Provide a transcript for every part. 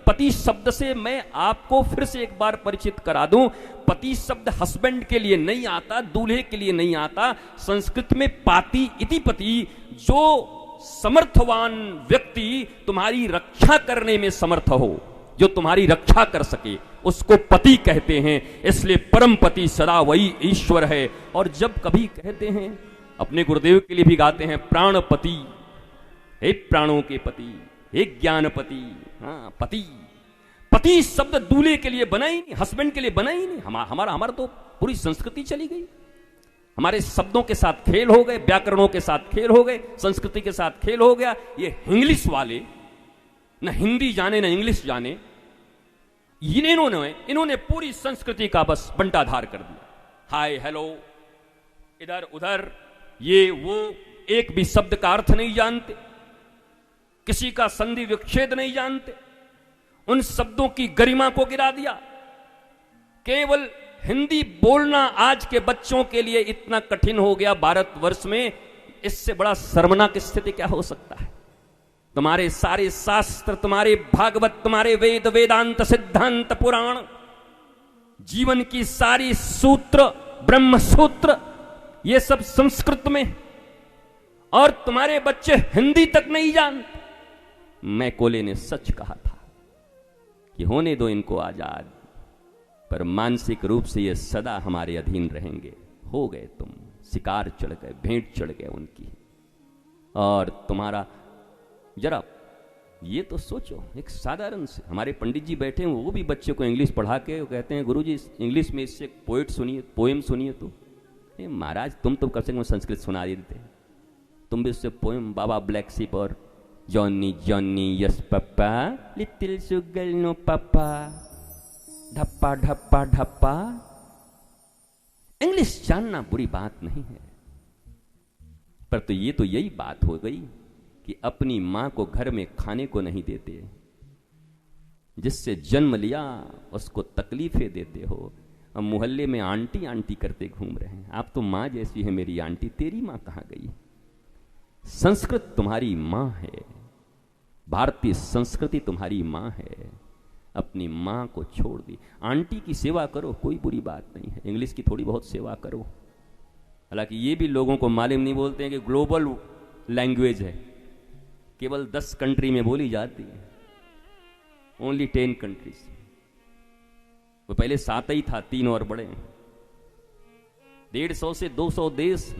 पति शब्द से मैं आपको फिर से एक बार परिचित करा दूं। पति शब्द हस्बैंड के लिए नहीं आता, दूल्हे के लिए नहीं आता। संस्कृत में पाति इति पति, जो समर्थवान व्यक्ति तुम्हारी रक्षा करने में समर्थ हो, जो तुम्हारी रक्षा कर सके, उसको पति कहते हैं। इसलिए परम पति सदा वही ईश्वर है। और जब कभी कहते हैं, अपने गुरुदेव के लिए भी गाते हैं, प्राणपति, हे प्राणों के पति, हे ज्ञानपति। हाँ, पति, पति शब्द दूल्हे के लिए बना ही नहीं, हस्बैंड के लिए बना ही नहीं। हमारा तो पूरी संस्कृति चली गई। हमारे शब्दों के साथ खेल हो गए, व्याकरणों के साथ खेल हो गए, संस्कृति के साथ खेल हो गया। ये इंग्लिश वाले न हिंदी जाने न इंग्लिश जाने, इन्होंने पूरी संस्कृति का बस बंटाधार कर दिया। हाय हेलो, इधर उधर, ये वो, एक भी शब्द का अर्थ नहीं जानते, किसी का संधि विच्छेद नहीं जानते। उन शब्दों की गरिमा को गिरा दिया। केवल हिंदी बोलना आज के बच्चों के लिए इतना कठिन हो गया भारतवर्ष में। इससे बड़ा शर्मनाक स्थिति क्या हो सकता है? तुम्हारे सारे शास्त्र, तुम्हारे भागवत, तुम्हारे वेद, वेदांत, सिद्धांत, पुराण, जीवन की सारी सूत्र, ब्रह्म सूत्र, ये सब संस्कृत में, और तुम्हारे बच्चे हिंदी तक नहीं जानते। मैकोले ने सच कहा था कि होने दो इनको आजाद, पर मानसिक रूप से ये सदा हमारे अधीन रहेंगे। हो गए तुम, शिकार चढ़ गए, भेंट चढ़ गए उनकी। और तुम्हारा जरा ये तो सोचो, एक साधारण से हमारे पंडित जी बैठे हैं, वो भी बच्चे को इंग्लिश पढ़ा के कहते हैं, गुरुजी इंग्लिश में इससे पोएट सुनिए, पोएम सुनिए। तो महाराज तुम तो कम से कम संस्कृत सुना देते, तुम भी उससे पोएम, बाबा ब्लैक शिप और Johny Johny yes papa, little sugar no papa, ढप्पा ढप्पा ढप्पा। इंग्लिश जानना बुरी बात नहीं है, पर तो ये तो यही बात हो गई कि अपनी मां को घर में खाने को नहीं देते, जिससे जन्म लिया उसको तकलीफें देते हो। अब मोहल्ले में आंटी आंटी करते घूम रहे हैं। आप तो मां जैसी है मेरी आंटी, तेरी मां कहां गई? संस्कृत तुम्हारी मां है, भारतीय संस्कृति तुम्हारी मां है। अपनी मां को छोड़ दी। आंटी की सेवा करो, कोई बुरी बात नहीं है, इंग्लिश की थोड़ी बहुत सेवा करो। हालांकि ये भी लोगों को मालूम नहीं, बोलते हैं कि ग्लोबल लैंग्वेज है, केवल 10 कंट्री में बोली जाती है, ओनली 10 कंट्रीज। वो पहले 7 ही था, 3 और बड़े। 150 से 200 देश,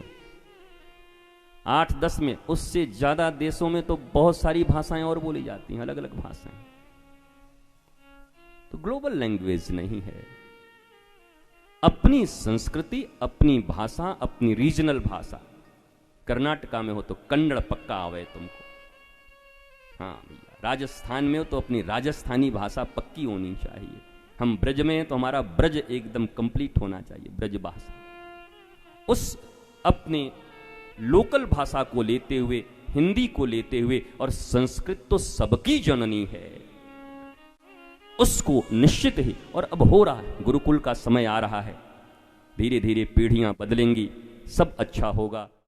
8-10 में, उससे ज्यादा देशों में तो बहुत सारी भाषाएं और बोली जाती हैं, अलग अलग भाषाएं। तो ग्लोबल लैंग्वेज नहीं है। अपनी संस्कृति, अपनी भाषा, अपनी रीजनल भाषा। कर्नाटका में हो तो कन्नड़ पक्का आवे तुमको। हाँ भैया, राजस्थान में हो तो अपनी राजस्थानी भाषा पक्की होनी चाहिए। हम ब्रज में हैं तो हमारा ब्रज एकदम कंप्लीट होना चाहिए, ब्रज भाषा। उस अपने लोकल भाषा को लेते हुए, हिंदी को लेते हुए, और संस्कृत तो सबकी जननी है, उसको निश्चित ही, और अब हो रहा है, गुरुकुल का समय आ रहा है, धीरे धीरे पीढ़ियां बदलेंगी, सब अच्छा होगा।